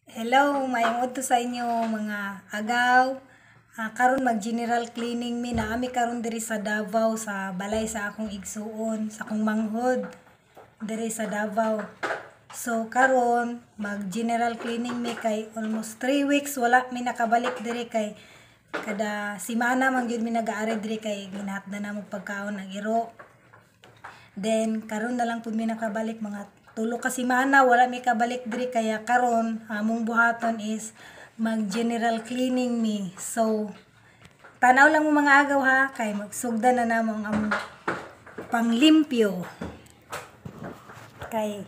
Hello, mayong udto sa inyo mga agaw. Karon mag general cleaning mi na ami karon diri sa Davao sa balay sa akong igsuon, sa akong manghod diri sa Davao. So karon mag general cleaning mi kay almost 3 weeks wala mi nakabalik diri kay kada semana man gyud mi nag-aari diri kay ginhatdan na mo pagkaon ang iro. Then karon na lang pud mi nakabalik mga tulo ka semana wala mi kabalik diri kaya karon among buhaton is mag general cleaning mi. So tanaw lang mo mga agaw ha kay magsugdan na namo ang among panglimpyo. Kay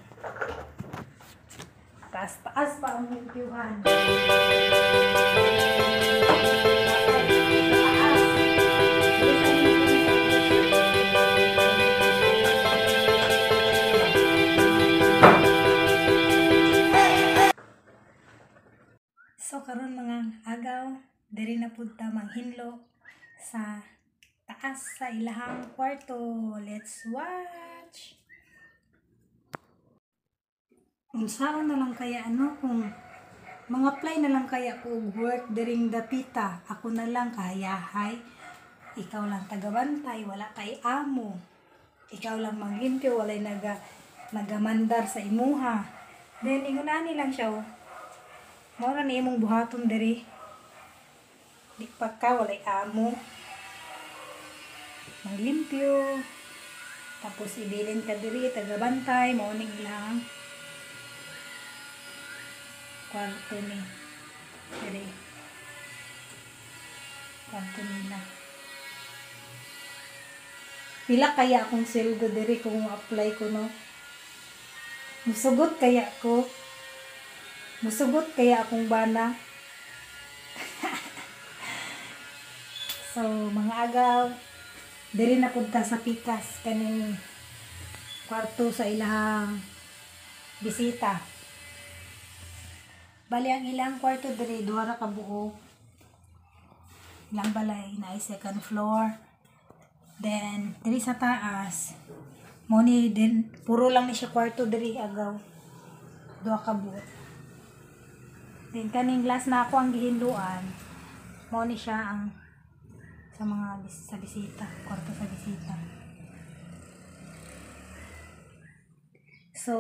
taas pa ang limpyuhan. So karon mga agaw, diri na pud ta manghinlo sa taas sa ilahang kwarto. Let's watch. Unsaon na lang kaya kung mga apply na lang kaya ko work diring dapita. Ako na lang kahayahay. Ikaw lang tagabantay, wala kay amo. Ikaw lang manglimpyo, walay nagamandar sa imuha. Then ingunani lang siya mora ni imong buhaton diri. Di pa ka walay amo. Manglimpyo. Tapos ibilin ka diri tagabantay, mao ning ilang kwarto ni diri. Kwarto nila. Pila kaya akong sildo diri kung apply ko no? Musugot kaya ko? Musugot kaya akong bana? So, mga agaw, diri na punta sa pikas kaning kwarto sa ilahang bisita. Bali ang ilang kwarto diri duha ra ka buo. Ilang balay na second floor. Then diri sa taas mo ni din puro lang ni siya kwarto diri agaw. Duha ka buo. Then kaning glass na ako ang gihinduan, mo ni siya ang sa mga sa bisita, kwarto sa bisita. So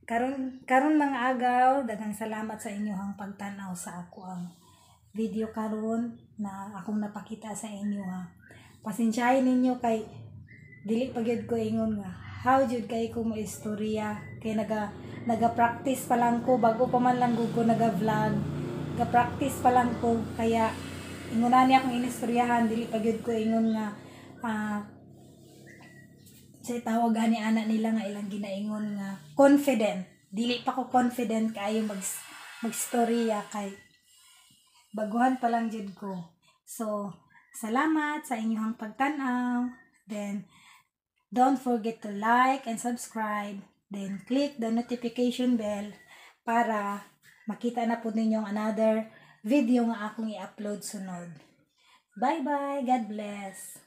karon mga agaw, daghang salamat sa inyong pagtanaw sa ako ang video karon na akong napakita sa inyo ha. Pasensyahin ninyo kay dili pa gyud ko ingon nga how jud kay ko mo istorya kay naga-practice pa lang ko bago pa man lang ko naga-vlog. Naga-practice pa lang ko kaya ingunan niya akong inistoryahan dili pa gyud ko ingon nga say tawag ani ana nila nga ilang ginaingon nga confident. Dili pa ko confident kaayo magstorya kay baguhan pa lang jud ko. So salamat sa inyong pagtan-aw. Then don't forget to like and subscribe. Then click the notification bell para makita na po ninyong another video nga akong i-upload sunod. Bye bye. God bless.